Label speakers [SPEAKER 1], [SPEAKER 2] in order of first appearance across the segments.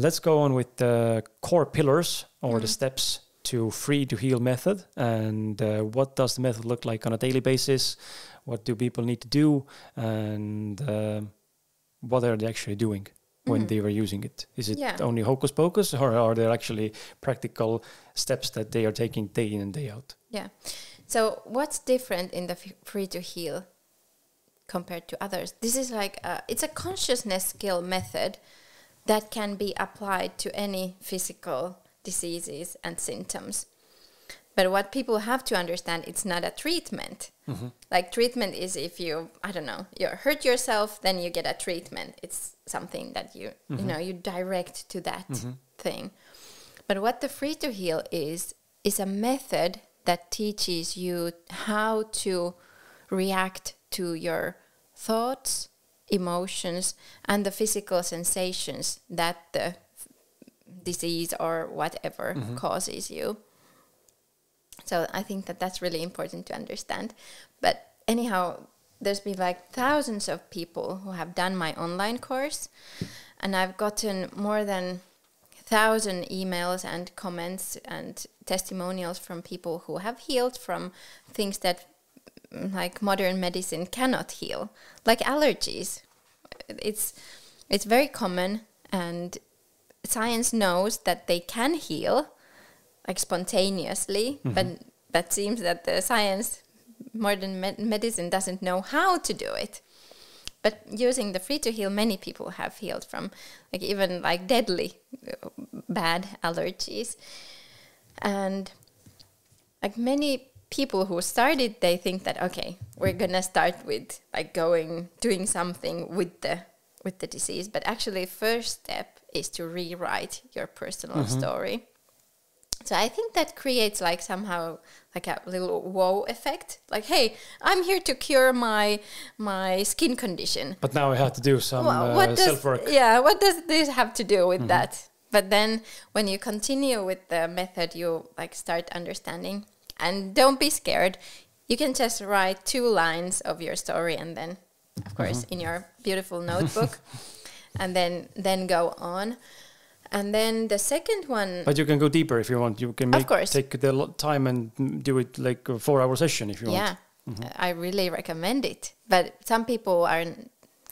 [SPEAKER 1] let's go on with the core pillars or the steps to free to heal method. And what does the method look like on a daily basis? What do people need to do? And what are they actually doing when they were using it? Is it only hocus pocus, or are there actually practical steps that they are taking day in and day out?
[SPEAKER 2] Yeah. So what's different in the free to heal compared to others? This is like, it's a consciousness skill method that can be applied to any physical diseases and symptoms. But what people have to understand, it's not a treatment. Like treatment is if you, I don't know, you hurt yourself, then you get a treatment. It's something that you know, you direct to that thing. But what the free to heal is a method that teaches you how to react to your thoughts, emotions, and the physical sensations that the disease or whatever causes you. So I think that that's really important to understand. But anyhow, there's been like thousands of people who have done my online course, and I've gotten more than 1,000 emails and comments and testimonials from people who have healed from things that like modern medicine cannot heal, like allergies. It's very common, and science knows that they can heal like spontaneously, but that seems that the science, modern medicine doesn't know how to do it. But using the free to heal, many people have healed from like even like deadly bad allergies. And like many people who started, they think that, okay, we're gonna start with like doing something with the disease. But actually first step is to rewrite your personal story. So I think that creates like somehow like a little wow effect. Like, hey, I'm here to cure my skin condition.
[SPEAKER 1] But now I have to do some self-work.
[SPEAKER 2] Yeah, what does this have to do with that? But then when you continue with the method, you like start understanding. And don't be scared. You can just write 2 lines of your story, and then, of course, in your beautiful notebook, and then go on. And then the second one...
[SPEAKER 1] But you can go deeper if you want. You can take the time and do it like a 4-hour session if you want.
[SPEAKER 2] Yeah, I really recommend it. But some people are...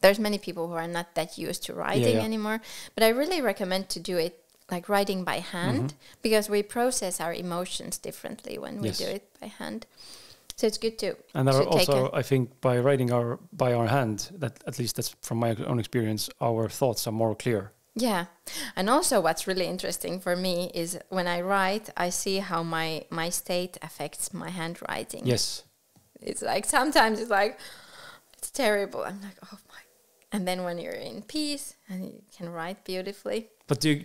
[SPEAKER 2] There's many people who are not that used to writing anymore. But I really recommend to do it like writing by hand, because we process our emotions differently when we do it by hand. So it's good to...
[SPEAKER 1] And there are also, I think, by writing by our hand, that at least that's from my own experience, our thoughts are more clear.
[SPEAKER 2] Yeah. And also what's really interesting for me is when I write, I see how my state affects my handwriting.
[SPEAKER 1] Yes.
[SPEAKER 2] It's like, sometimes it's like, it's terrible. I'm like, oh my. And then when you're in peace and you can write beautifully. But
[SPEAKER 1] do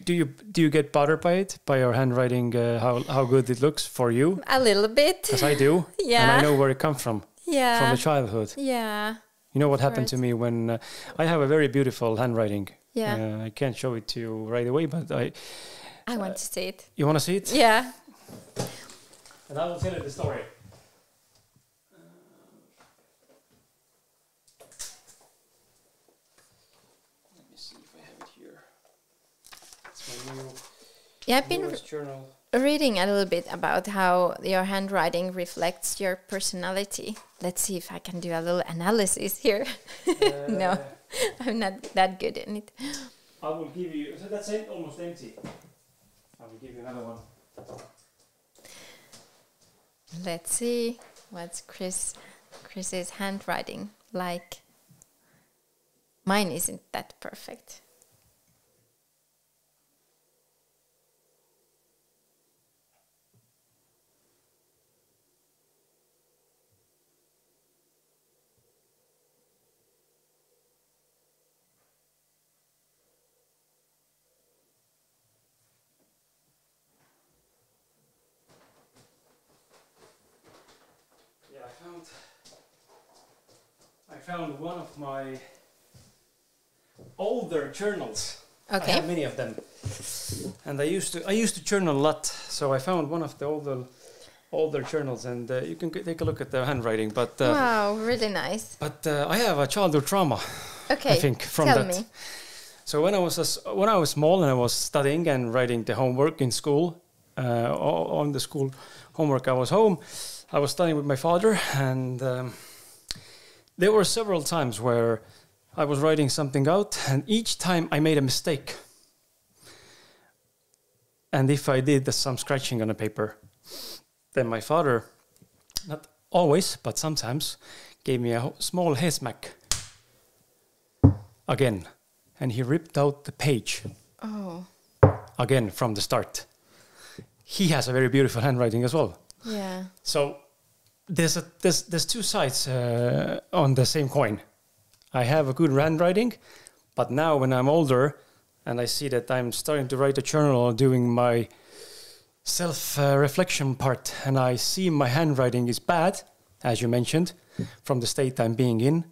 [SPEAKER 1] you get bothered by it, by your handwriting, how good it looks for you?
[SPEAKER 2] A little bit.
[SPEAKER 1] Because I do.
[SPEAKER 2] Yeah.
[SPEAKER 1] And I know where it comes from.
[SPEAKER 2] Yeah.
[SPEAKER 1] From the childhood.
[SPEAKER 2] Yeah.
[SPEAKER 1] You know what happened to me when I have a very beautiful handwriting.
[SPEAKER 2] Yeah.
[SPEAKER 1] I can't show it to you right away, but I
[SPEAKER 2] want to see it.
[SPEAKER 1] You want to see it?
[SPEAKER 2] Yeah.
[SPEAKER 1] And I will tell you the story. Let me see if I have it here. It's my new
[SPEAKER 2] I've been
[SPEAKER 1] journal.
[SPEAKER 2] Reading a little bit about how your handwriting reflects your personality. Let's see if I can do a little analysis here. No, I'm not that good in it.
[SPEAKER 1] I will give you... So that's almost empty. I will give you another one.
[SPEAKER 2] Let's see what's Chris's handwriting like. Mine isn't that perfect.
[SPEAKER 1] I found one of my older journals.
[SPEAKER 2] Okay.
[SPEAKER 1] I have many of them, and I used to journal a lot. So I found one of the older journals, and you can take a look at the handwriting. But
[SPEAKER 2] wow, really nice.
[SPEAKER 1] But I have a childhood trauma.
[SPEAKER 2] Okay,
[SPEAKER 1] I think from
[SPEAKER 2] tell
[SPEAKER 1] that.
[SPEAKER 2] me.
[SPEAKER 1] So when I was small and I was studying and writing the homework in school, on the school homework, I was home. I was studying with my father, and there were several times where I was writing something out, and each time I made a mistake. And if I did some scratching on a paper, then my father, not always, but sometimes, gave me a small head smack again. And he ripped out the page again from the start. He has a very beautiful handwriting as well.
[SPEAKER 2] Yeah.
[SPEAKER 1] So there's two sides on the same coin. I have a good handwriting, but now when I'm older and I see that I'm starting to write a journal or doing my self-reflection part, and I see my handwriting is bad, as you mentioned, from the state I'm being in,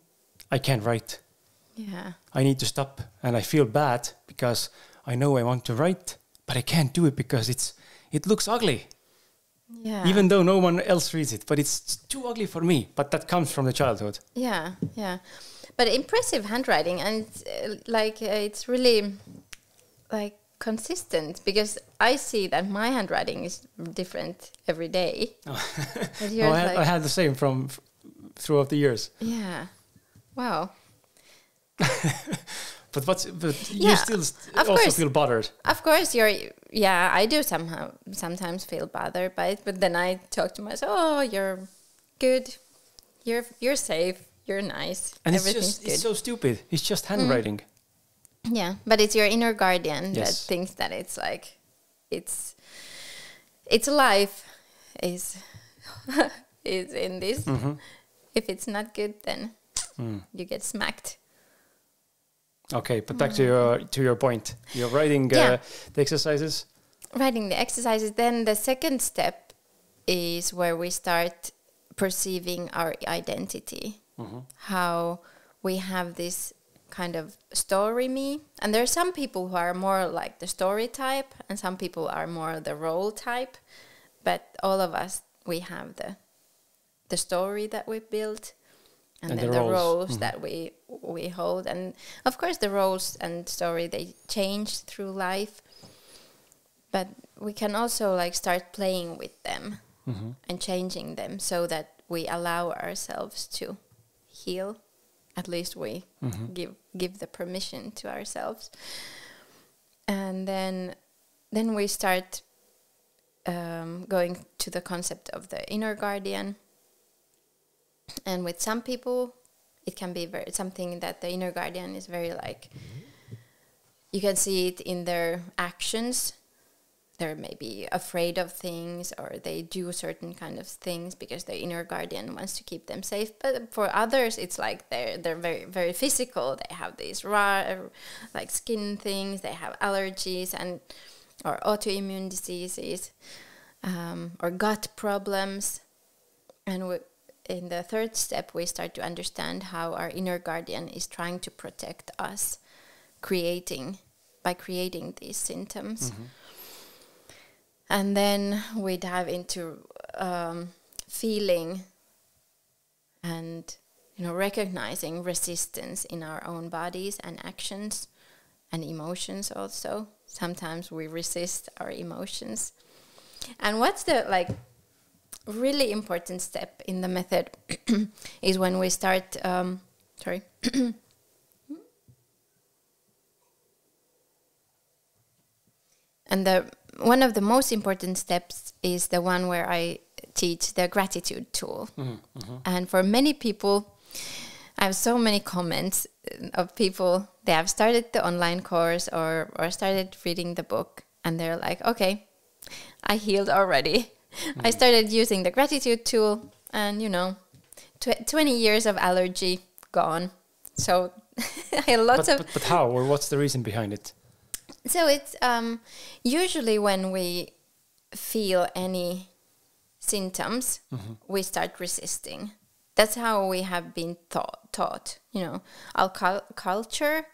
[SPEAKER 1] I can't write.
[SPEAKER 2] Yeah.
[SPEAKER 1] I need to stop, and I feel bad because I know I want to write, but I can't do it because it looks ugly.
[SPEAKER 2] Yeah.
[SPEAKER 1] Even though no one else reads it, but it's too ugly for me. But that comes from the childhood.
[SPEAKER 2] Yeah, yeah. But impressive handwriting, and it's really like consistent, because I see that my handwriting is different every day. But yours,
[SPEAKER 1] I had the same throughout the years.
[SPEAKER 2] Yeah. Wow.
[SPEAKER 1] But you still also feel bothered.
[SPEAKER 2] Of course, I do sometimes feel bothered by it, but then I talk to myself, oh, you're good, you're safe, you're nice,
[SPEAKER 1] and
[SPEAKER 2] it's
[SPEAKER 1] so stupid. It's just handwriting.
[SPEAKER 2] Yeah, but it's your inner guardian that
[SPEAKER 1] Yes.
[SPEAKER 2] thinks that it's like its life is in this. If it's not good, then you get smacked.
[SPEAKER 1] Okay, but back to your point. You're writing the exercises.
[SPEAKER 2] Writing the exercises. Then the second step is where we start perceiving our identity. How we have this kind of story me. And there are some people who are more like the story type, and some people are more the role type. But all of us, we have the story that we built. And then the roles that we hold. And of course the roles and story, they change through life. But we can also like start playing with them and changing them, so that we allow ourselves to heal. At least we give the permission to ourselves. And then we start going to the concept of the inner guardian. And with some people, it can be something that the inner guardian is very like, you can see it in their actions. They're maybe afraid of things, or they do certain kind of things because the inner guardian wants to keep them safe. But for others, it's like they're very, very physical. They have these like skin things. They have allergies or autoimmune diseases, or gut problems. And in the third step, we start to understand how our inner guardian is trying to protect us, by creating these symptoms. And then we dive into feeling and recognizing resistance in our own bodies and actions and emotions also. Sometimes we resist our emotions. And what's the really important step in the method is when we start and one of the most important steps is the one where I teach the gratitude tool. And for many people, I have so many comments of people, they have started the online course or started reading the book, and they're like, okay, I healed already. I started using the gratitude tool, and 20 years of allergy gone. So I had lots of...
[SPEAKER 1] But how, or what's the reason behind it?
[SPEAKER 2] So it's usually when we feel any symptoms, we start resisting. That's how we have been taught. Our culture,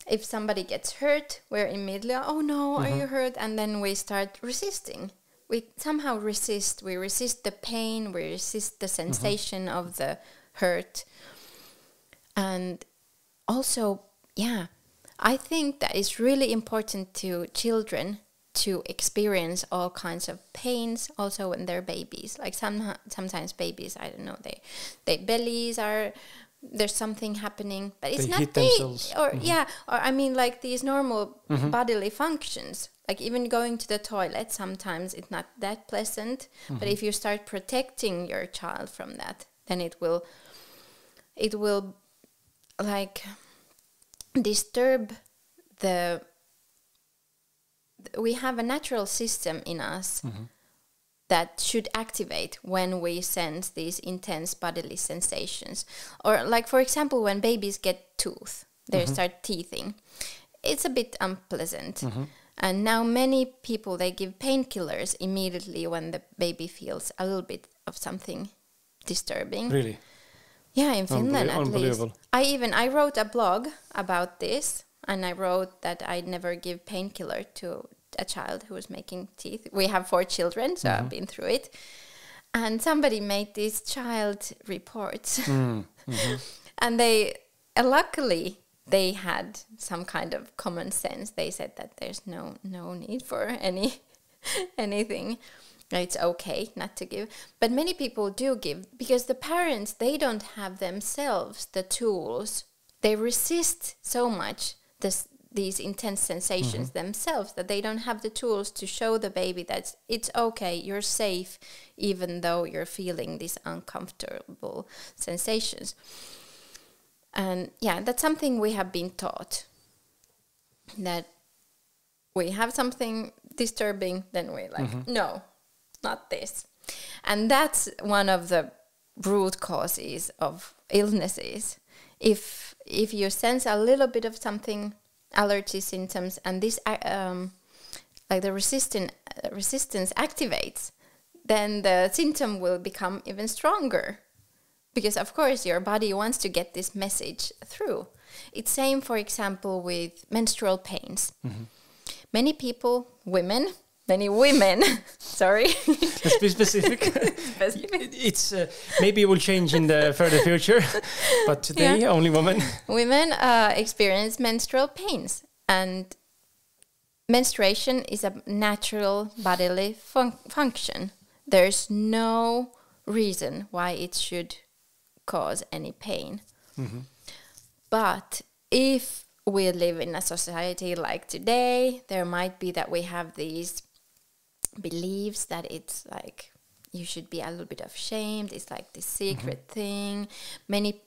[SPEAKER 2] if somebody gets hurt, we're immediately, oh no, are you hurt? And then we start resisting. We somehow resist. We resist the pain. We resist the sensation of the hurt. And also, I think that it's really important to children to experience all kinds of pains also when they're babies. Like sometimes babies, I don't know, they bellies are, there's something happening, but it's
[SPEAKER 1] they
[SPEAKER 2] not
[SPEAKER 1] hit themselves.
[SPEAKER 2] or or I mean like these normal bodily functions. Like even going to the toilet, sometimes it's not that pleasant, but if you start protecting your child from that, then it will like disturb we have a natural system in us that should activate when we sense these intense bodily sensations. Or like, for example, when babies get tooth, they start teething. It's a bit unpleasant. And now many people, they give painkillers immediately when the baby feels a little bit of something disturbing.
[SPEAKER 1] Really?
[SPEAKER 2] Yeah, in Finland at least.
[SPEAKER 1] Unbelievable.
[SPEAKER 2] I wrote a blog about this, and I wrote that I'd never give painkiller to a child who was making teeth. We have 4 children, so I've been through it. And somebody made these child reports. And they, luckily, they had some kind of common sense. They said that there's no need for anything. It's okay not to give. But many people do give, because the parents, they don't have themselves the tools. They resist so much these intense sensations themselves that they don't have the tools to show the baby that it's okay, you're safe, even though you're feeling these uncomfortable sensations. And yeah, that's something we have been taught, that we have something disturbing, then we're like, no, not this. And that's one of the root causes of illnesses. If you sense a little bit of something, allergy symptoms, and this like the resistance activates, then the symptom will become even stronger, because of course your body wants to get this message through. It's same, for example, with menstrual pains. Many women sorry,
[SPEAKER 1] let's be specific. It's maybe it will change in the further future, but today only women
[SPEAKER 2] experience menstrual pains, and menstruation is a natural bodily function. There's no reason why it should cause any pain. But if we live in a society like today, there might be that we have these beliefs that it's like you should be a little bit ashamed. It's like this secret thing. Many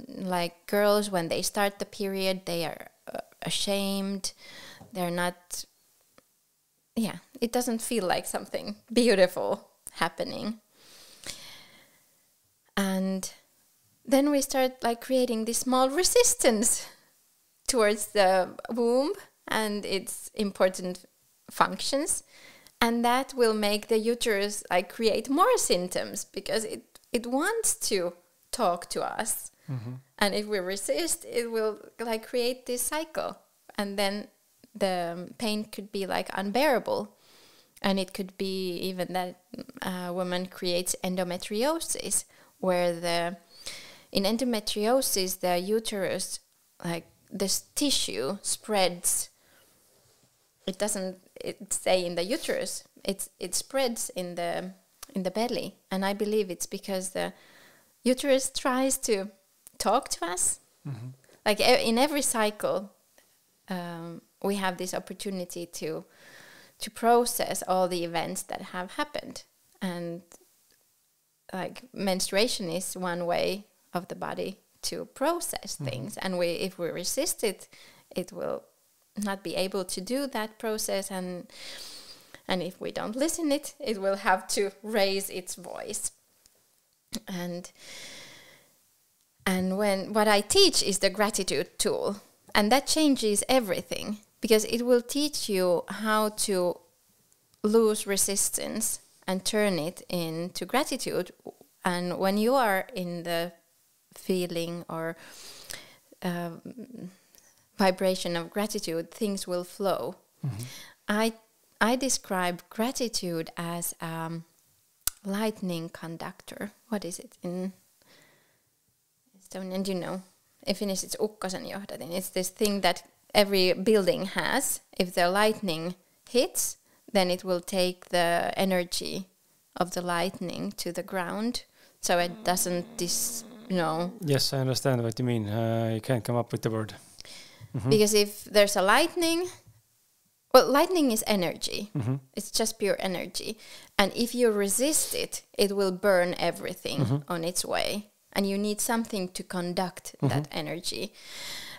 [SPEAKER 2] like girls, when they start the period, they are ashamed. They're not. Yeah, it doesn't feel like something beautiful happening. And then we start like creating this small resistance towards the womb and its important functions. And that will make the uterus like create more symptoms, because it wants to talk to us. And if we resist, it will like create this cycle. And then the pain could be like unbearable. And it could be even that a woman creates endometriosis, where in endometriosis, the uterus, like this tissue spreads. It doesn't stay in the uterus. It spreads in the belly, and I believe it's because the uterus tries to talk to us. Like in every cycle, we have this opportunity to process all the events that have happened, and like menstruation is one way of the body to process things, and if we resist it, it will not be able to do that process, and if we don't listen it will have to raise its voice. And when what I teach is the gratitude tool, and that changes everything, because it will teach you how to lose resistance and turn it into gratitude. And when you are in the feeling or vibration of gratitude, things will flow. I describe gratitude as lightning conductor. What is it in Estonian? Do you know? In Finnish, it's ukkosen johdatin. It's this thing that every building has. If the lightning hits, then it will take the energy of the lightning to the ground, so it doesn't
[SPEAKER 1] Yes, I understand what you mean. You can't come up with the word.
[SPEAKER 2] Because if there's a lightning, well, lightning is energy. It's just pure energy. And if you resist it, it will burn everything on its way. And you need something to conduct that energy.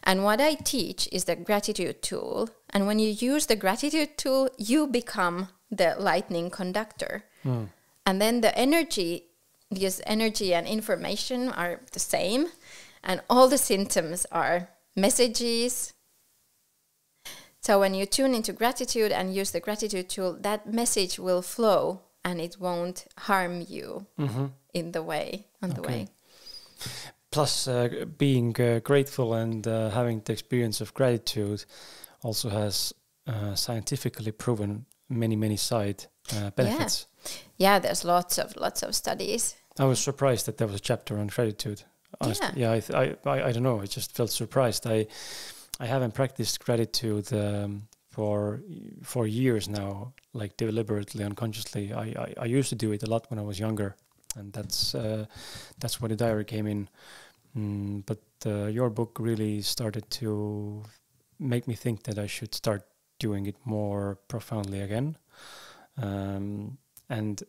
[SPEAKER 2] And what I teach is the gratitude tool. And when you use the gratitude tool, you become the lightning conductor. And then the energy, because energy and information are the same, and all the symptoms are messages. So when you tune into gratitude and use the gratitude tool, that message will flow and it won't harm you in the way, the way.
[SPEAKER 1] Plus, being grateful and having the experience of gratitude also has scientifically proven many side benefits.
[SPEAKER 2] Yeah, there's lots of studies.
[SPEAKER 1] I was surprised that there was a chapter on gratitude. Honestly. Yeah, I don't know. I just felt surprised. I haven't practiced gratitude for years now, like deliberately, unconsciously. I used to do it a lot when I was younger, and that's where the diary came in. But your book really started to make me think that I should start doing it more profoundly again. And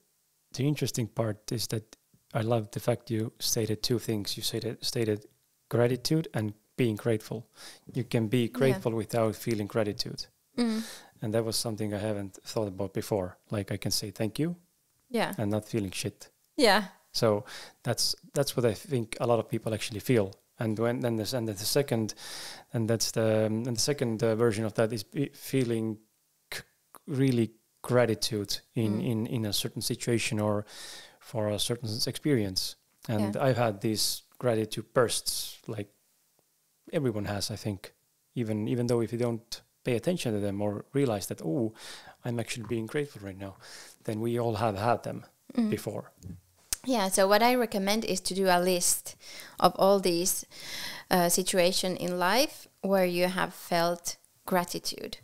[SPEAKER 1] the interesting part is that I love the fact you stated two things. You stated gratitude and being grateful. You can be grateful without feeling gratitude. And that was something I haven't thought about before. Like I can say thank you and not feeling shit.
[SPEAKER 2] Yeah.
[SPEAKER 1] So that's what I think a lot of people actually feel. And the second version of that is feeling really gratitude in a certain situation or for a certain experience. And I've had these gratitude bursts, like everyone has, I think, even though if you don't pay attention to them or realize that, oh, I'm actually being grateful right now, then we all have had them before.
[SPEAKER 2] Yeah, so what I recommend is to do a list of all these situations in life where you have felt gratitude.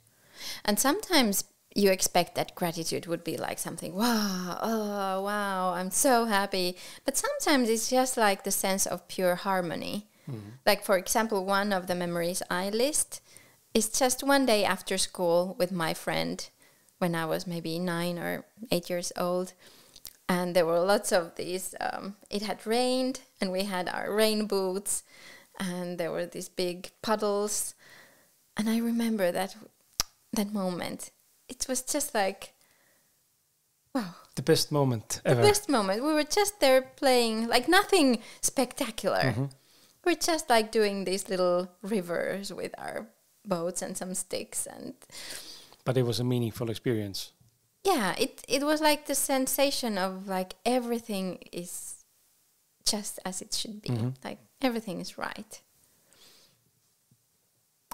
[SPEAKER 2] And sometimes you expect that gratitude would be like something, wow, I'm so happy. But sometimes it's just like the sense of pure harmony. Like, for example, one of the memories I list is just one day after school with my friend when I was maybe 9 or 8 years old. And there were lots of these, it had rained and we had our rain boots and there were these big puddles. And I remember that moment. It was just like, wow.
[SPEAKER 1] The best moment ever.
[SPEAKER 2] The best moment. We were just there playing, like nothing spectacular. We were just like doing these little rivers with our boats and some sticks.
[SPEAKER 1] But it was a meaningful experience.
[SPEAKER 2] Yeah, it was like the sensation of like everything is just as it should be. Like everything is right.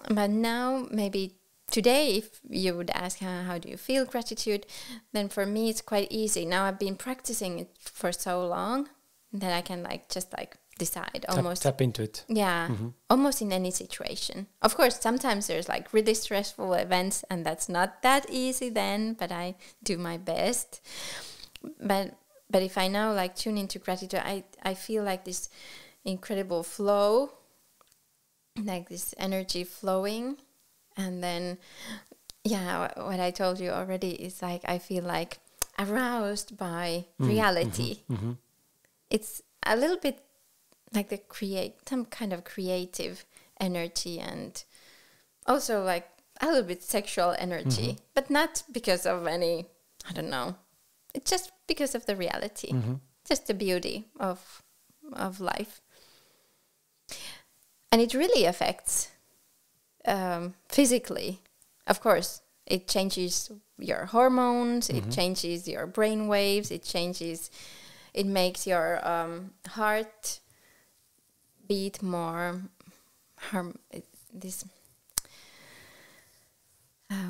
[SPEAKER 2] But now, maybe today, if you would ask how do you feel gratitude, then for me it's quite easy. Now I've been practicing it for so long that I can just decide almost.
[SPEAKER 1] Tap into it.
[SPEAKER 2] Yeah, almost in any situation. Of course, sometimes there's like really stressful events and that's not that easy then, but I do my best. But if I now like tune into gratitude, I feel like this incredible flow, like this energy flowing. And then, yeah, what I told you already is like I feel like aroused by reality. It's a little bit like some kind of creative energy and also like a little bit sexual energy, but not because of any, I don't know. It's just because of the reality, just the beauty of life. And it really affects physically. Of course, it changes your hormones, it changes your brain waves, it makes your heart beat more,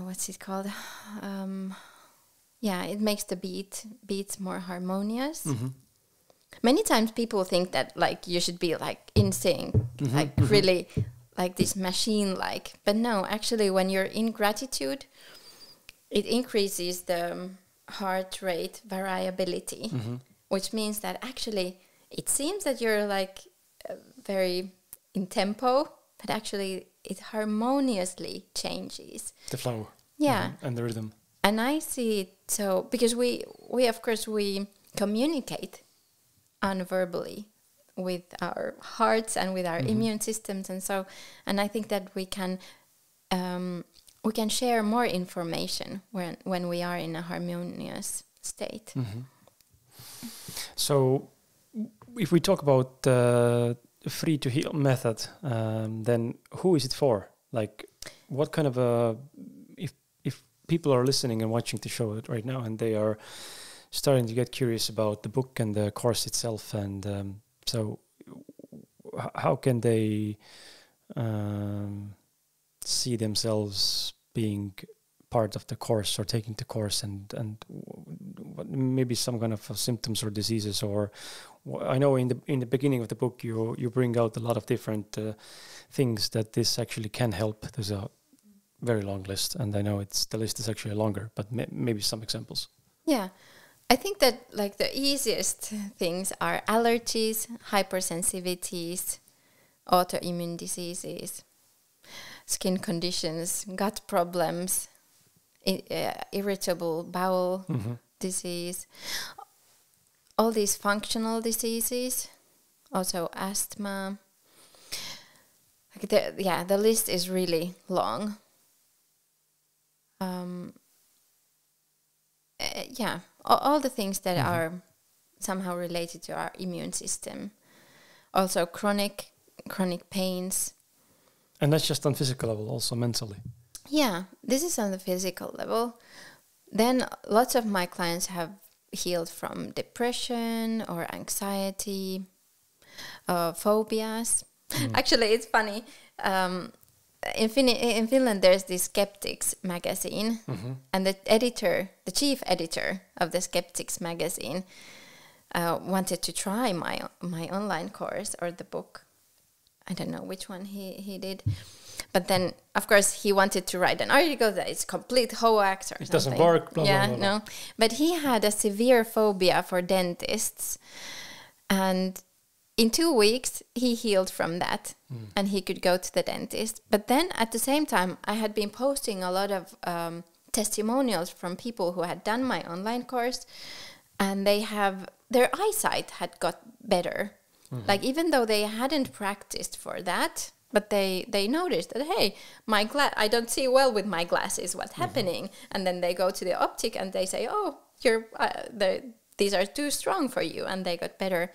[SPEAKER 2] what's it called? It makes the beats more harmonious. Many times people think that like you should be like in sync, like really like this machine-like. But no, actually, when you're in gratitude, it increases the heart rate variability, which means that actually it seems that you're like very in tempo, but actually it harmoniously changes
[SPEAKER 1] the flow.
[SPEAKER 2] Yeah.
[SPEAKER 1] And the rhythm.
[SPEAKER 2] And I see it so because we of course we communicate unverbally with our hearts and with our immune systems, and I think that we can share more information when we are in a harmonious state.
[SPEAKER 1] So if we talk about the free to heal method, then who is it for? Like, what kind of if people are listening and watching the show right now and they are starting to get curious about the book and the course itself, and so how can they see themselves being part of the course or taking the course, and maybe some kind of symptoms or diseases? Or I know in the beginning of the book you bring out a lot of different things that this actually can help. There's a very long list, and I know the list is actually longer, but maybe some examples.
[SPEAKER 2] Yeah, I think that like the easiest things are allergies, hypersensitivities, autoimmune diseases, skin conditions, gut problems, irritable bowel disease, all these functional diseases, also asthma. Like the list is really long. All the things that are somehow related to our immune system. Also chronic pains.
[SPEAKER 1] And that's just on physical level, also mentally.
[SPEAKER 2] Yeah, this is on the physical level. Then lots of my clients have healed from depression or anxiety, phobias. Actually, it's funny. In Finland, there's this Skeptics magazine, and the chief editor of the Skeptics magazine wanted to try my online course or the book. I don't know which one he did. But then, of course, he wanted to write an article that is complete hoax or something.
[SPEAKER 1] It doesn't work, blah, blah, blah, blah.
[SPEAKER 2] No. But he had a severe phobia for dentists. And in 2 weeks, he healed from that. And he could go to the dentist. But then, at the same time, I had been posting a lot of testimonials from people who had done my online course. And their eyesight had got better. Like, even though they hadn't practiced for that, but they noticed that, hey, I don't see well with my glasses, what's happening? And then they go to the optic and they say, oh, these are too strong for you. And they got better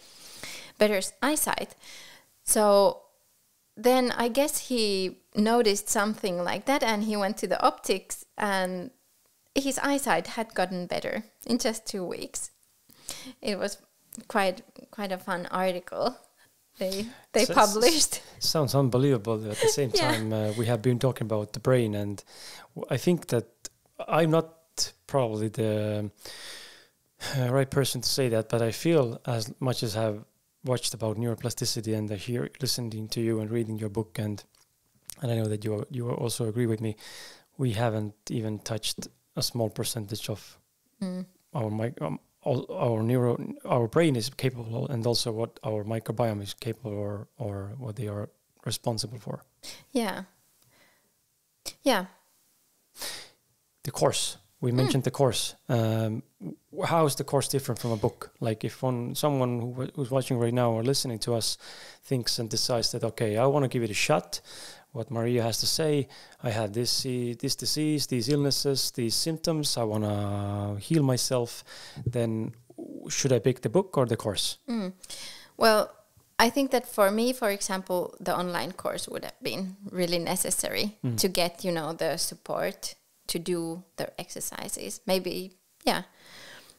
[SPEAKER 2] eyesight. So then I guess he noticed something like that, and he went to the optics, and his eyesight had gotten better in just 2 weeks. It was quite a fun article they published.
[SPEAKER 1] Sounds unbelievable. At the same time, we have been talking about the brain, and I think that I'm not probably the right person to say that, but I feel, as much as I've watched about neuroplasticity and listening to you and reading your book, and I know that you also agree with me, we haven't even touched a small percentage of our brain is capable, and also what our microbiome is capable, or what they are responsible for. Yeah. The course. We mentioned the course. How is the course different from a book? Like, if someone who's watching right now or listening to us thinks and decides that, okay, I want to give it a shot, what Maria has to say, I have this disease, these illnesses, these symptoms, I want to heal myself, then should I pick the book or the course?
[SPEAKER 2] Well, I think that for me, for example, the online course would have been really necessary to get, the support to do the exercises. Maybe, yeah.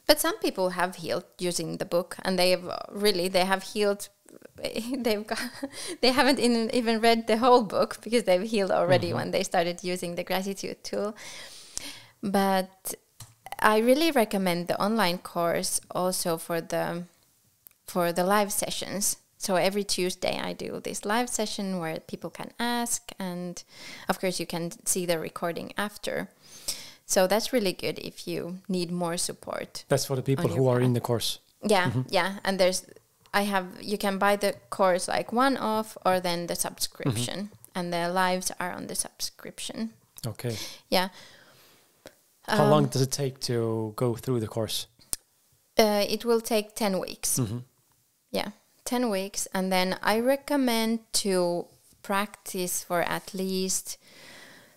[SPEAKER 2] But some people have healed using the book, and they have healed. They haven't even read the whole book, because they've healed already when they started using the gratitude tool. But I really recommend the online course also for the live sessions. So every Tuesday I do this live session where people can ask, and of course you can see the recording after. So that's really good if you need more support.
[SPEAKER 1] That's for the people who are in the course.
[SPEAKER 2] Yeah, yeah. And you can buy the course like one off or then the subscription. And the lives are on the subscription.
[SPEAKER 1] Okay.
[SPEAKER 2] Yeah.
[SPEAKER 1] How long does it take to go through the course?
[SPEAKER 2] It will take 10 weeks. Yeah, 10 weeks. And then I recommend to practice for at least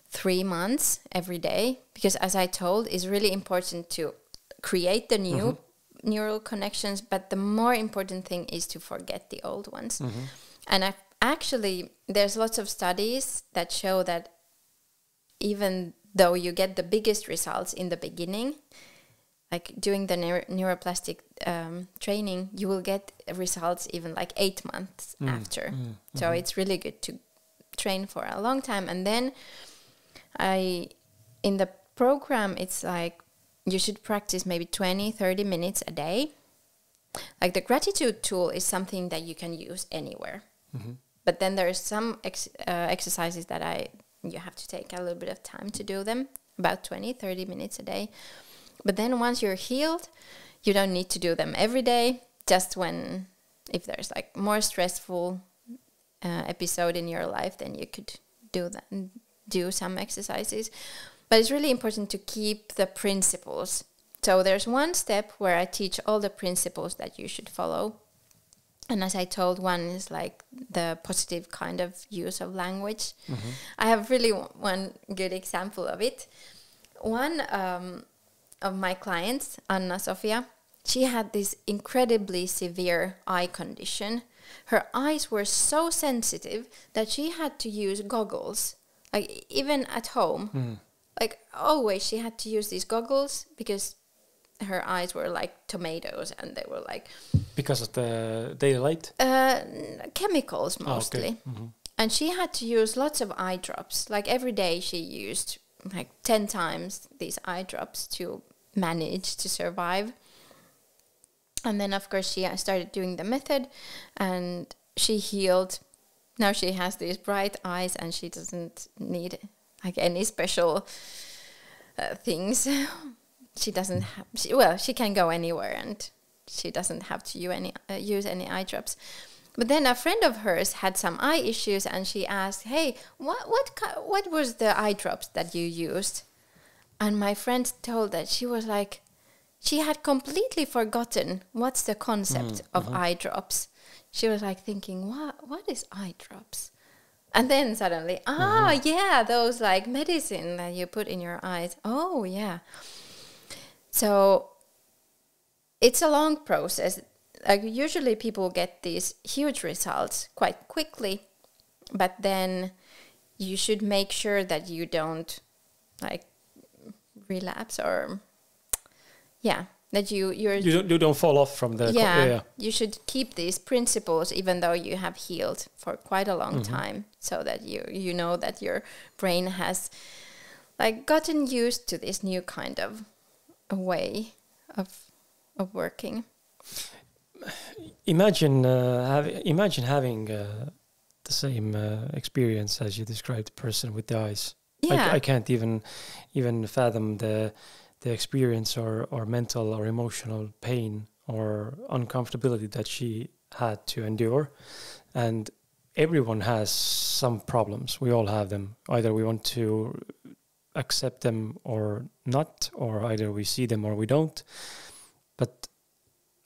[SPEAKER 2] 3 months every day. Because as I told, it's really important to create the new neural connections. But the more important thing is to forget the old ones. And actually, there's lots of studies that show that even though you get the biggest results in the beginning, like doing the neuroplastic training, you will get results even like 8 months after. So it's really good to train for a long time. And then in the program, it's like you should practice maybe 20-30 minutes a day. Like the gratitude tool is something that you can use anywhere. But then there's some exercises that you have to take a little bit of time to do them, about 20-30 minutes a day. But then once you're healed, you don't need to do them every day. Just if there's like more stressful episode in your life, then you could do some exercises. But it's really important to keep the principles. So there's one step where I teach all the principles that you should follow. And as I told, one is like the positive kind of use of language. I have really one good example of it. One of my clients, Anna Sofia, she had this incredibly severe eye condition. Her eyes were so sensitive that she had to use goggles, like even at home. Like always she had to use these goggles because her eyes were like tomatoes and they were like...
[SPEAKER 1] Because of the daylight?
[SPEAKER 2] Chemicals mostly.
[SPEAKER 1] Oh, okay.
[SPEAKER 2] And she had to use lots of eye drops. Like every day she used like 10 times these eye drops to manage to survive. And then of course she started doing the method and she healed. Now she has these bright eyes and she doesn't need like any special things. She doesn't have... she can go anywhere and she doesn't have to use any eye drops. But then a friend of hers had some eye issues and she asked, hey, what was the eye drops that you used? And my friend told that she was like, she had completely forgotten what's the concept of eye drops. She was like thinking, what is eye drops? And then suddenly, yeah, those like medicine that you put in your eyes. Oh, yeah. So it's a long process. Like usually people get these huge results quite quickly, but then you should make sure that you don't like relapse or that you don't fall off from the you should keep these principles even though you have healed for quite a long time, so that you know that your brain has like gotten used to this new kind of a way of working.
[SPEAKER 1] Imagine having the same experience as you described, the person with the eyes.
[SPEAKER 2] Yeah.
[SPEAKER 1] I can't even fathom the experience or mental or emotional pain or uncomfortability that she had to endure. And everyone has some problems. We all have them. Either we want to accept them or not, or either we see them or we don't. But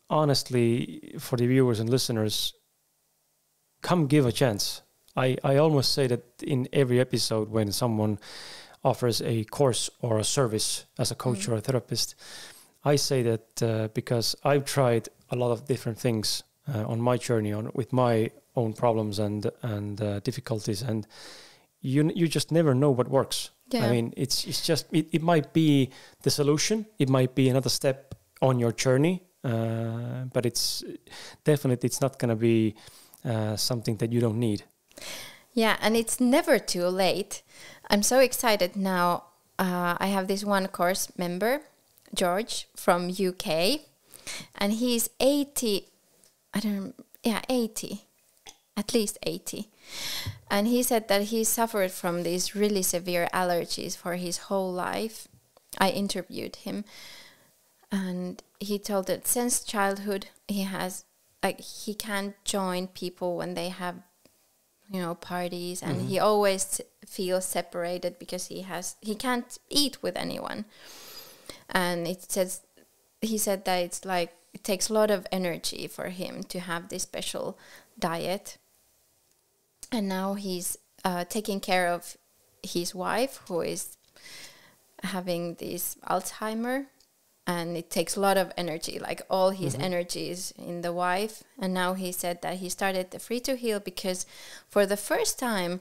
[SPEAKER 1] honestly, for the viewers and listeners, come give a chance. I almost say that in every episode when someone offers a course or a service as a coach or a therapist, I say that because I've tried a lot of different things on my journey with my own problems and difficulties, and you just never know what works. Yeah. I mean, it's just it might be the solution, it might be another step on your journey, but it's not going to be something that you don't need.
[SPEAKER 2] Yeah, and it's never too late. I'm so excited now. I have this one course member, George from UK, and he's 80. 80. at least 80. And he said that he suffered from these really severe allergies for his whole life. I interviewed him, and he told that since childhood he has, like, he can't join people when they have, you know, parties, and he always feels separated because he can't eat with anyone. And he said that it's like it takes a lot of energy for him to have this special diet. And now he's taking care of his wife, who is having this Alzheimer, and it takes a lot of energy, like all his energy is in the wife. And now he said that he started the Free to Heal because for the first time,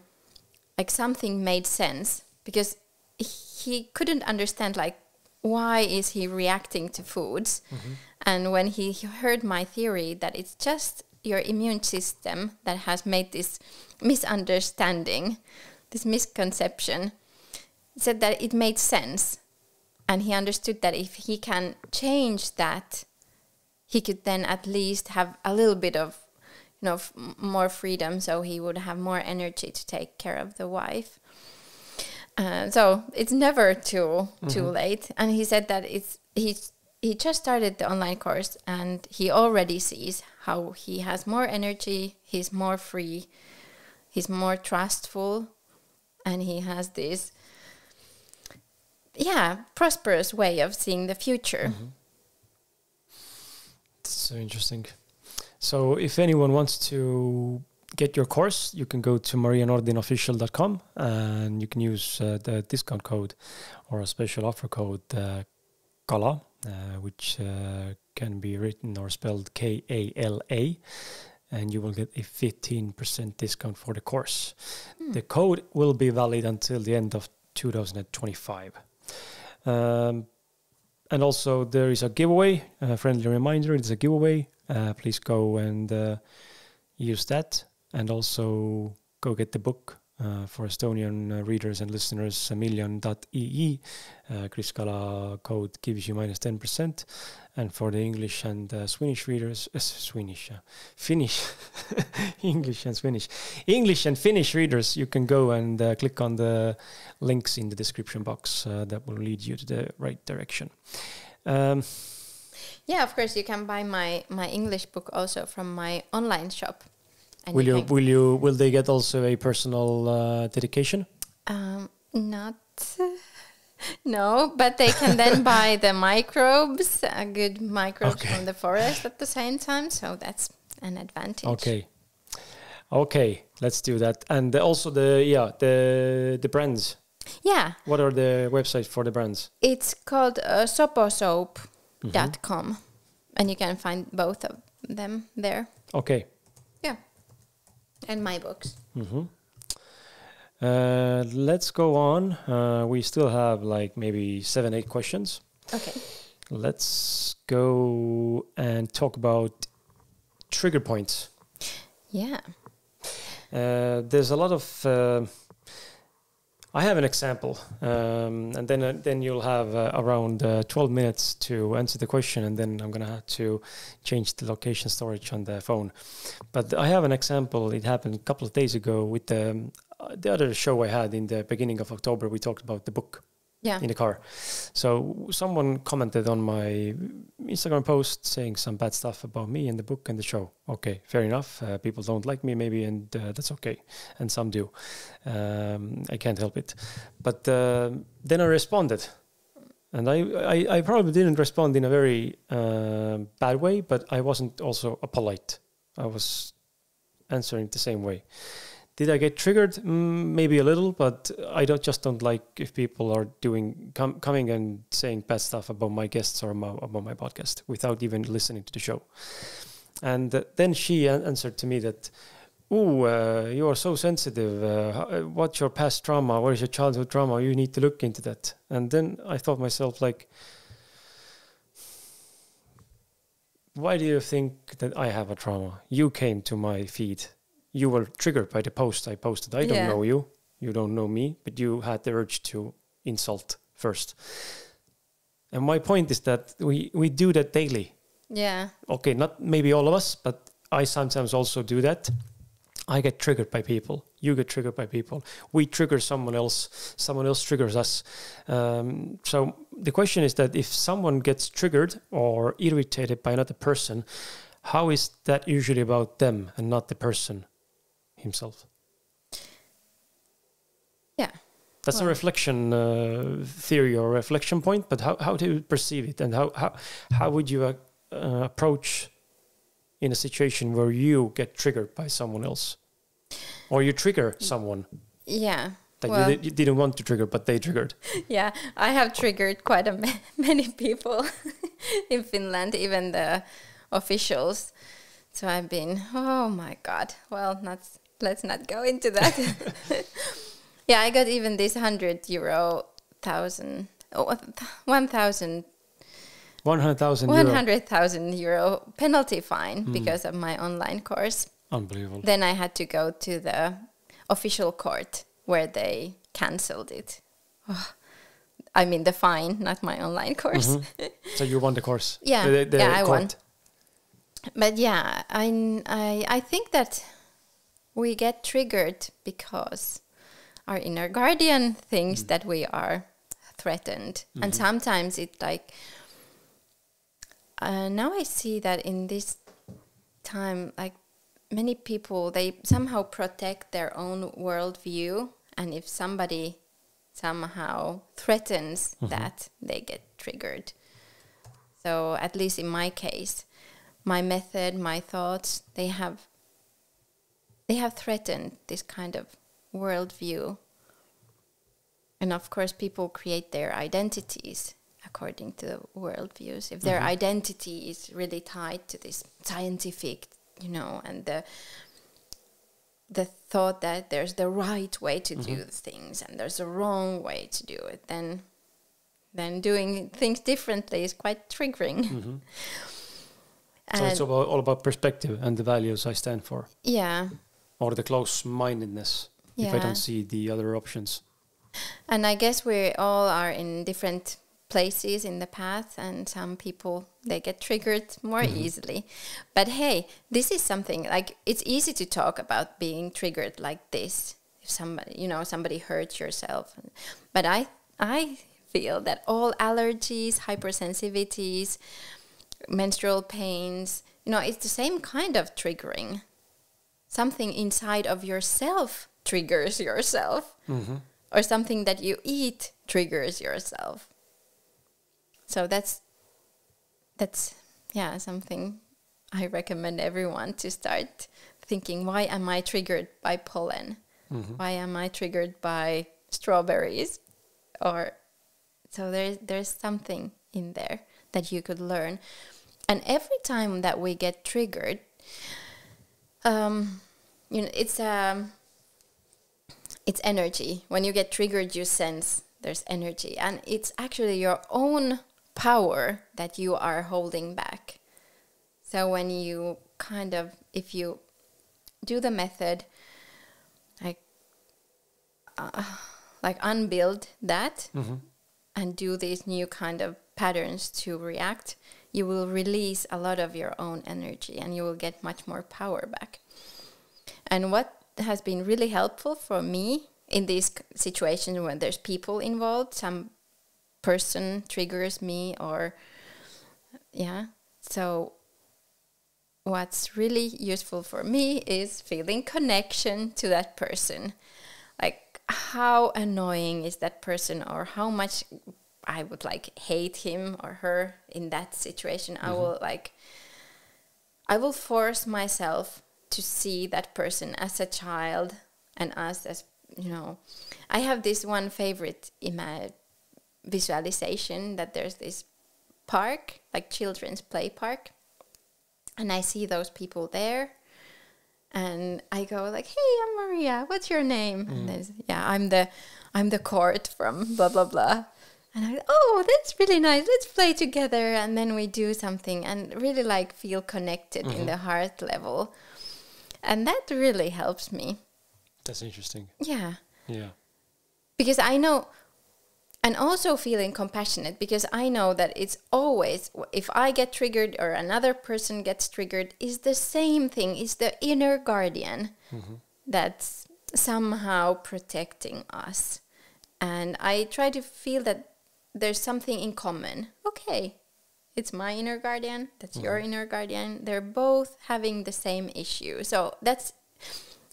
[SPEAKER 2] like, something made sense, because he couldn't understand, like, why is he reacting to foods. And when he heard my theory that it's just your immune system that has made this misunderstanding, this misconception, he said that it made sense. And he understood that if he can change that, he could then at least have a little bit of, you know, more freedom, so he would have more energy to take care of the wife. So it's never too late. And he said that he just started the online course, and he already sees how he has more energy, he's more free, he's more trustful, and he has this prosperous way of seeing the future.
[SPEAKER 1] That's so interesting. So if anyone wants to get your course, you can go to marianordinofficial.com, and you can use the discount code or a special offer code KALA, which can be written or spelled KALA, and you will get a 15% discount for the course. The code will be valid until the end of 2025. And also there is a giveaway, a friendly reminder, it's a giveaway. Please go and use that, and also go get the book for Estonian readers and listeners, million.ee. Chriskala code gives you minus 10%. And for the English and Swedish readers, Finnish, English and Finnish readers, you can go and click on the links in the description box that will lead you to the right direction.
[SPEAKER 2] Yeah, of course, you can buy my English book also from my online shop. And
[SPEAKER 1] will they get also a personal dedication?
[SPEAKER 2] Not. No, but they can then buy the microbes, good microbes from the forest at the same time. So that's an advantage.
[SPEAKER 1] Okay, let's do that. And also the brands.
[SPEAKER 2] Yeah.
[SPEAKER 1] What are the websites for the brands?
[SPEAKER 2] It's called soposoap.com, and you can find both of them there.
[SPEAKER 1] Okay.
[SPEAKER 2] Yeah. And my books.
[SPEAKER 1] Let's go on. We still have like maybe 7-8 questions.
[SPEAKER 2] Okay.
[SPEAKER 1] Let's go and talk about trigger points.
[SPEAKER 2] Yeah.
[SPEAKER 1] There's a lot of... I have an example, and then you'll have around 12 minutes to answer the question, and then I'm going to have to change the location storage on the phone. But I have an example. It happened a couple of days ago with the other show I had in the beginning of October. We talked about the book in the car. So someone commented on my Instagram post saying some bad stuff about me and the book and the show. Okay, fair enough. People don't like me maybe, and that's okay. And some do. I can't help it. But then I responded. And I probably didn't respond in a very bad way, but I wasn't also polite. I was answering the same way. Did I get triggered? Maybe a little, but I just don't like if people are coming and saying bad stuff about my guests or about my podcast without even listening to the show. And then she answered to me that, you are so sensitive. What's your past trauma? What is your childhood trauma? You need to look into that. And then I thought myself, like, why do you think that I have a trauma? You came to my feed. You were triggered by the post I posted. I don't know you. You don't know me. But you had the urge to insult first. And my point is that we do that daily.
[SPEAKER 2] Yeah.
[SPEAKER 1] Okay, not maybe all of us, but I sometimes also do that. I get triggered by people. You get triggered by people. We trigger someone else. Someone else triggers us. So the question is that if someone gets triggered or irritated by another person, how is that usually about them and not the person himself?
[SPEAKER 2] Yeah.
[SPEAKER 1] That's a reflection theory or reflection point, but how do you perceive it? And how would you approach in a situation where you get triggered by someone else? Or you trigger someone.
[SPEAKER 2] Yeah.
[SPEAKER 1] That you didn't want to trigger, but they triggered.
[SPEAKER 2] Yeah, I have triggered quite many people in Finland, even the officials. So I've been, oh my God. Well, let's not go into that. Yeah, I got even this 100,000 euro penalty fine because of my online course.
[SPEAKER 1] Unbelievable.
[SPEAKER 2] Then I had to go to the official court where they cancelled it. Oh, I mean the fine, not my online course.
[SPEAKER 1] So you won the course?
[SPEAKER 2] Yeah, I won. But yeah, I think that we get triggered because our inner guardian thinks that we are threatened. And sometimes it's like, now I see that in this time, like many people, they somehow protect their own worldview. And if somebody somehow threatens that, they get triggered. So at least in my case, my method, my thoughts, they have threatened this kind of worldview. And of course, people create their identities according to the worldviews. If their identity is really tied to this scientific, and the thought that there's the right way to do things and there's a wrong way to do it, then doing things differently is quite triggering.
[SPEAKER 1] So it's all about perspective and the values I stand for.
[SPEAKER 2] Yeah.
[SPEAKER 1] Or the close-mindedness, if I don't see the other options.
[SPEAKER 2] And I guess we all are in different places in the path, and some people, they get triggered more easily. But hey, this is something, like, it's easy to talk about being triggered like this. If somebody hurts yourself. But I feel that all allergies, hypersensitivities, menstrual pains, it's the same kind of triggering. Something inside of yourself triggers yourself. Or something that you eat triggers yourself. So that's something I recommend everyone to start thinking, why am I triggered by pollen? Why am I triggered by strawberries? So there's something in there that you could learn. And every time that we get triggered, it's energy. When you get triggered, you sense there's energy. And it's actually your own power that you are holding back. So when you if you do the method, like unbuild that and do these new kind of patterns to react, you will release a lot of your own energy and you will get much more power back. And what has been really helpful for me in these situations when there's people involved, some person triggers me so what's really useful for me is feeling connection to that person. Like, how annoying is that person, or how much I would hate him or her in that situation. I will force myself to see that person as a child and us as, I have this one favorite visualization that there's this park, like children's play park, and I see those people there and I go like, hey, I'm Maria, what's your name? And there's, I'm the court from blah blah blah. And I, oh, that's really nice, let's play together. And then we do something and really feel connected in the heart level. And that really helps me.
[SPEAKER 1] That's interesting.
[SPEAKER 2] Yeah.
[SPEAKER 1] Yeah.
[SPEAKER 2] Because I know And also feeling compassionate, because I know that it's always, if I get triggered or another person gets triggered, is the same thing. It's the inner guardian that's somehow protecting us. And I try to feel that there's something in common. Okay, it's my inner guardian, that's your inner guardian. They're both having the same issue. So that's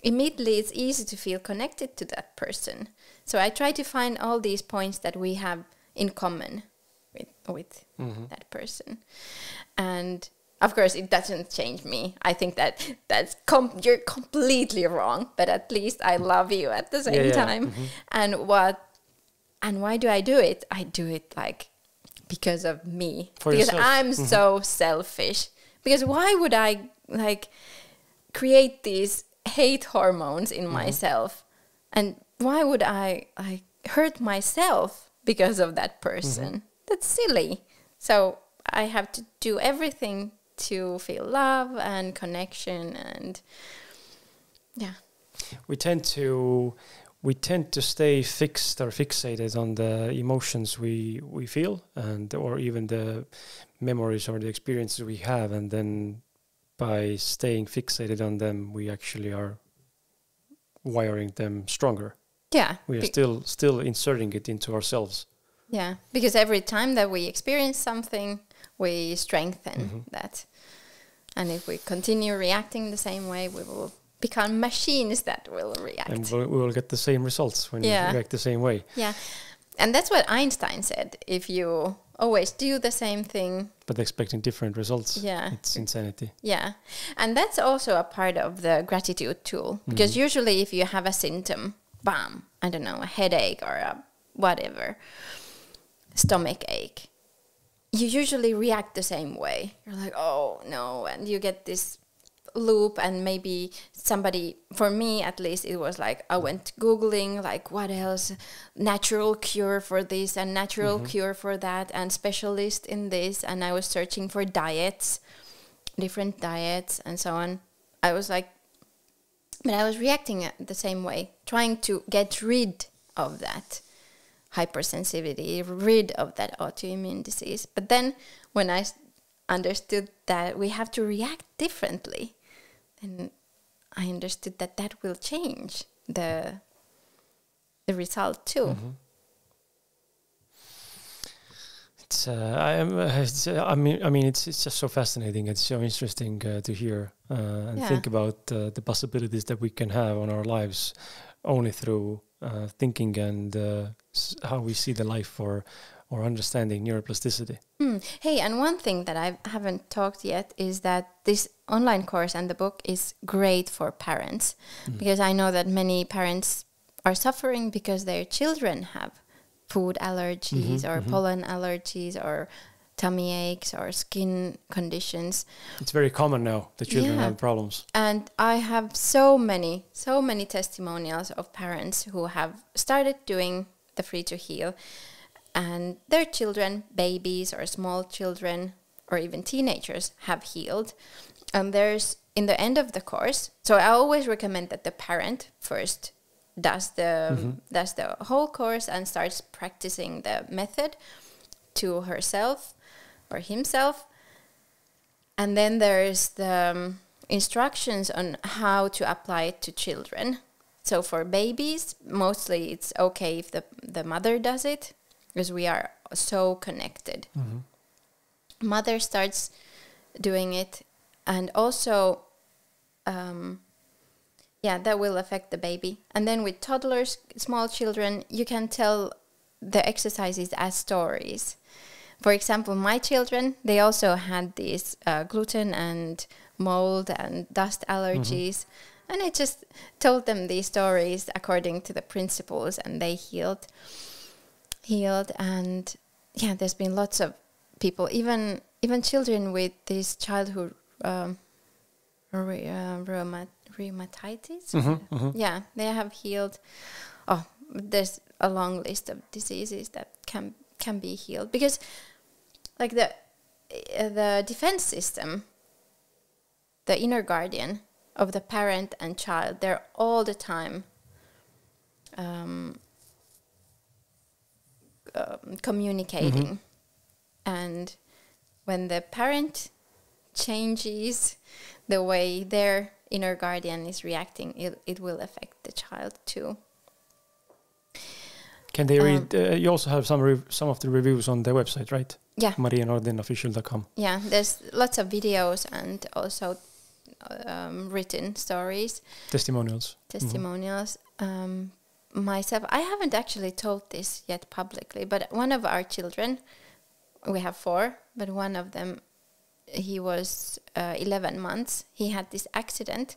[SPEAKER 2] immediately it's easy to feel connected to that person. So I try to find all these points that we have in common with that person. And of course, it doesn't change me. I think that you're completely wrong, but at least I love you at the same time. And why do I do it? I do it like because of me. Because
[SPEAKER 1] yourself.
[SPEAKER 2] I'm so selfish. Because why would I like create these hate hormones in myself? And why would I like hurt myself because of that person? That's silly. So I have to do everything to feel love and connection, and
[SPEAKER 1] we tend to stay fixed or fixated on the emotions we feel, and or even the memories or the experiences we have, and then by staying fixated on them, we actually are wiring them stronger.
[SPEAKER 2] Yeah.
[SPEAKER 1] We are still inserting it into ourselves.
[SPEAKER 2] Yeah, because every time that we experience something, we strengthen that. And if we continue reacting the same way, we will become machines that will react.
[SPEAKER 1] And we will get the same results when we react the same way.
[SPEAKER 2] Yeah. And that's what Einstein said. If you always do the same thing,
[SPEAKER 1] but expecting different results, it's insanity.
[SPEAKER 2] Yeah. And that's also a part of the gratitude tool. Because usually if you have a symptom, bam, I don't know, a headache or a whatever, stomach ache, you usually react the same way. You're like, oh no, and you get this loop. And maybe somebody, for me at least, it was like I went Googling like what else, natural cure for this and natural cure for that, and specialist in this, and I was searching for diets, different diets and so on. I was like, but I was reacting the same way, trying to get rid of that hypersensitivity, rid of that autoimmune disease. But then when I understood that we have to react differently, then I understood that that will change the result too.
[SPEAKER 1] It's I mean it's just so fascinating. It's so interesting to hear and think about the possibilities that we can have on our lives only through thinking and how we see the life or understanding neuroplasticity.
[SPEAKER 2] Hey, and one thing that I haven't talked yet is that this online course and the book is great for parents, because I know that many parents are suffering because their children have food allergies or pollen allergies or tummy aches or skin conditions.
[SPEAKER 1] It's very common now that children have problems.
[SPEAKER 2] And I have so many testimonials of parents who have started doing the Free to Heal, and their children, babies or small children or even teenagers, have healed. And there's, in the end of the course, so I always recommend that the parent first does the whole course and starts practicing the method to herself or himself. And then there's the instructions on how to apply it to children. So for babies, mostly it's okay if the mother does it, because we are so connected. Mother starts doing it, and also that will affect the baby. And then with toddlers, small children, you can tell the exercises as stories. For example, my children, they also had these gluten and mold and dust allergies. And I just told them these stories according to the principles, and they healed. And there's been lots of people, even children with this childhood rheumatitis. Yeah, they have healed. Oh, there's a long list of diseases that can be healed, because like the defense system, the inner guardian of the parent and child, they're all the time communicating. And when the parent changes the way their inner guardian is reacting, it will affect the child too.
[SPEAKER 1] Can they read? You also have some of the reviews on their website, right?
[SPEAKER 2] Yeah.
[SPEAKER 1] marianordinofficial.com.
[SPEAKER 2] Yeah, there's lots of videos and also written stories.
[SPEAKER 1] Testimonials.
[SPEAKER 2] Myself, I haven't actually told this yet publicly, but one of our children, we have 4, but one of them, he was 11 months. He had this accident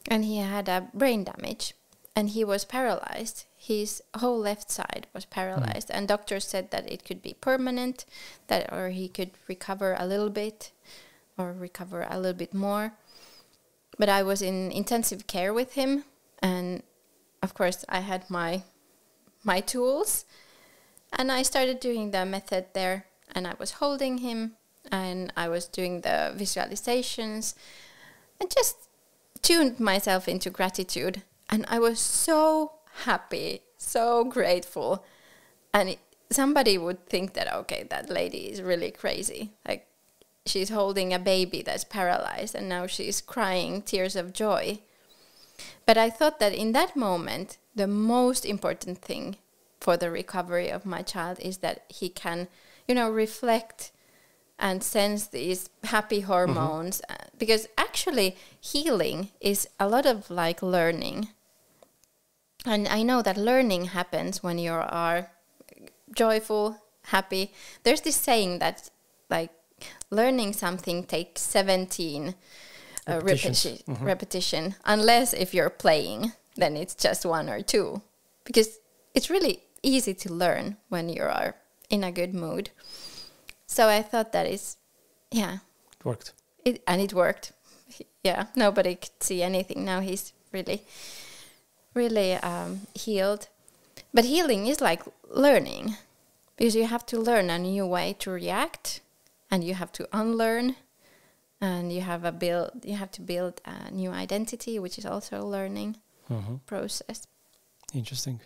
[SPEAKER 2] and he had a brain damage and he was paralyzed. His whole left side was paralyzed and doctors said that it could be permanent, or he could recover a little bit or recover a little bit more. But I was in intensive care with him, and of course I had my tools, and I started doing the method there, and I was holding him and I was doing the visualizations and just tuned myself into gratitude, and I was so happy, so grateful. And somebody would think that, okay, that lady is really crazy, like she's holding a baby that's paralyzed and now she's crying tears of joy. But I thought that in that moment, the most important thing for the recovery of my child is that he can, reflect and sense these happy hormones. Because actually healing is a lot of like learning. And I know that learning happens when you are joyful, happy. There's this saying that like learning something takes 17 repetition, unless if you're playing, then it's just 1 or 2. Because it's really easy to learn when you are in a good mood. So I thought that it worked. It worked. Yeah, nobody could see anything. Now he's really healed. But healing is like learning, because you have to learn a new way to react, and you have to unlearn, and you have to build a new identity, which is also a learning process.
[SPEAKER 1] Interesting.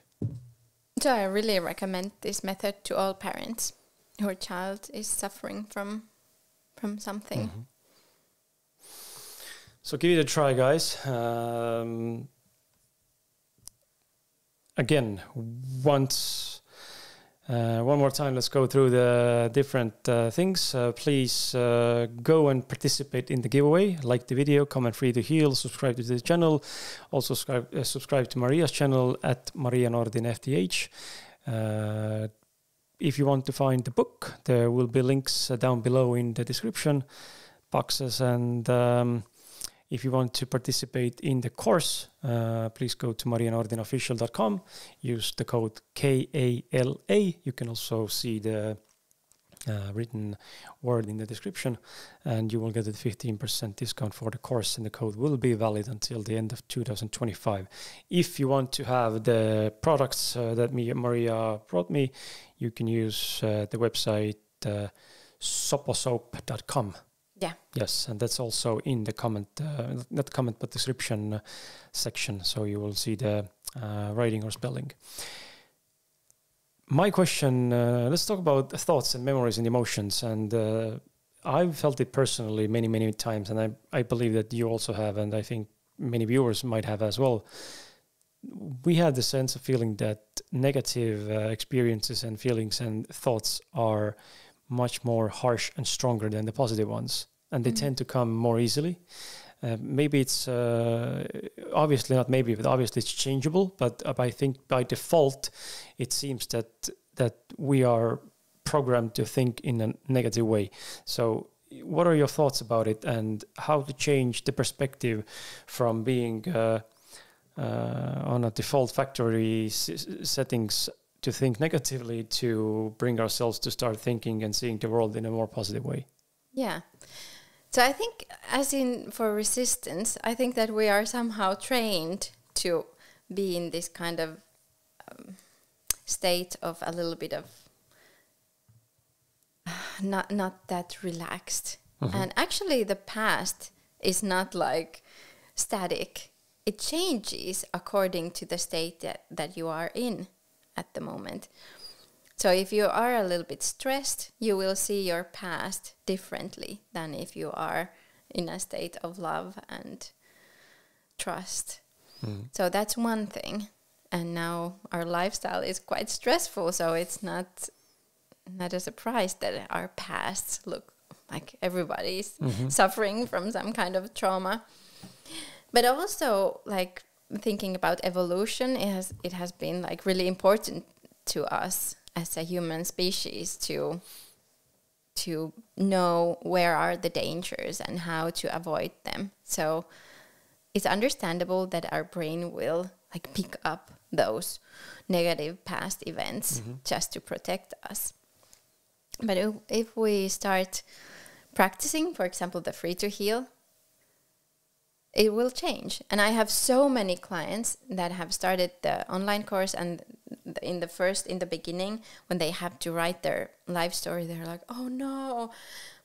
[SPEAKER 2] So I really recommend this method to all parents whose child is suffering from something.
[SPEAKER 1] So give it a try, guys. Again, one more time, let's go through the different things. Please go and participate in the giveaway. Like the video, comment Free to Heal, subscribe to the channel. Also subscribe to Maria's channel at Maria Nordin FTH. If you want to find the book, there will be links down below in the description boxes. And if you want to participate in the course, please go to marianordinofficial.com. Use the code KALA. You can also see the written word in the description, and you will get a 15% discount for the course, and the code will be valid until the end of 2025. If you want to have the products that Maria brought me, you can use the website soposoap.com.
[SPEAKER 2] Yeah.
[SPEAKER 1] Yes, and that's also in the but description section, so you will see the writing or spelling. My question, let's talk about thoughts and memories and emotions. And I've felt it personally many, many times, and I believe that you also have, and I think many viewers might have as well. We have the sense of feeling that negative experiences and feelings and thoughts are much more harsh and stronger than the positive ones, and they tend to come more easily. Maybe it's obviously not maybe, but obviously it's changeable. But I think by default, it seems that we are programmed to think in a negative way. So, what are your thoughts about it, and how to change the perspective from being on a default factory settings to think negatively to bring ourselves to start thinking and seeing the world in a more positive way?
[SPEAKER 2] Yeah. So I think, as in for resistance, I think that we are somehow trained to be in this kind of state of a little bit of not that relaxed. And actually the past is not like static. It changes according to the state that you are in at the moment. So if you are a little bit stressed, you will see your past differently than if you are in a state of love and trust. So that's one thing. And now our lifestyle is quite stressful, so it's not a surprise that our pasts look like everybody's suffering from some kind of trauma. But also, like, thinking about evolution, it has been like really important to us as a human species to know where are the dangers and how to avoid them. So it's understandable that our brain will like pick up those negative past events just to protect us. But if we start practicing, for example, the free to heal, it will change. And I have so many clients that have started the online course, and in the beginning, when they have to write their life story, they're like, oh no,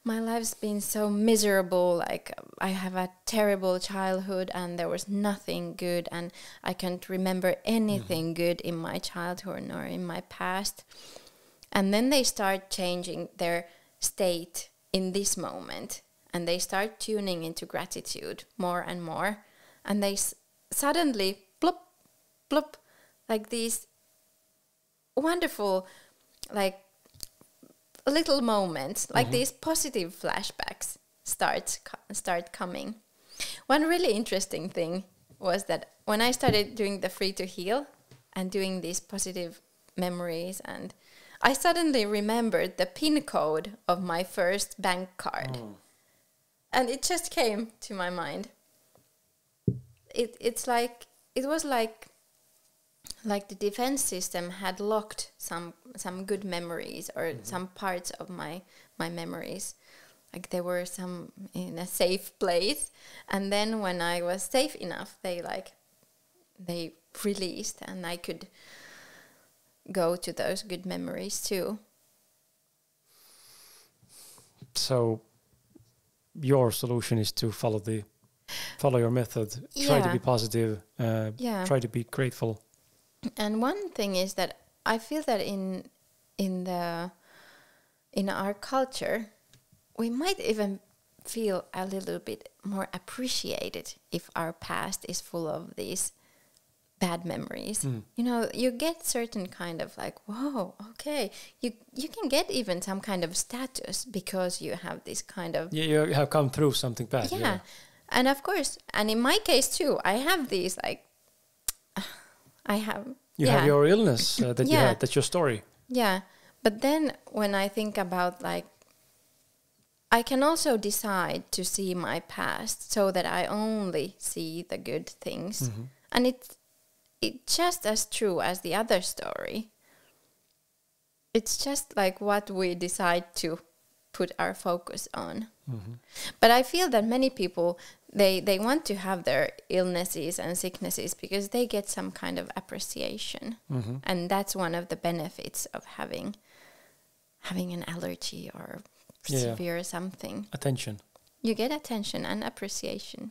[SPEAKER 2] my life's been so miserable. Like, I have a terrible childhood and there was nothing good, and I can't remember anything good in my childhood or in my past. And then they start changing their state in this moment, and they start tuning into gratitude more and more, and they suddenly plop, plop, like these wonderful, like little moments, like these positive flashbacks start coming. One really interesting thing was that when I started doing the free to heal and doing these positive memories, and I suddenly remembered the PIN code of my first bank card. And it just came to my mind. It was like the defense system had locked some good memories or some parts of my memories. Like they were some in a safe place, and then when I was safe enough, they released, and I could go to those good memories too.
[SPEAKER 1] So your solution is to follow your method, try to be positive, try to be grateful.
[SPEAKER 2] And one thing is that I feel that in our culture, we might even feel a little bit more appreciated if our past is full of these bad memories. You know, you get certain kind of like, whoa, okay, you can get even some kind of status because you have this kind of
[SPEAKER 1] you have come through something bad.
[SPEAKER 2] And of course, and in my case too, I have these like you have
[SPEAKER 1] your illness that you had, that's your story.
[SPEAKER 2] But then when I think about like, I can also decide to see my past so that I only see the good things. And it's just as true as the other story. It's just like what we decide to put our focus on. But I feel that many people, they want to have their illnesses and sicknesses because they get some kind of appreciation. And that's one of the benefits of having an allergy or severe something.
[SPEAKER 1] Attention.
[SPEAKER 2] You get attention and appreciation.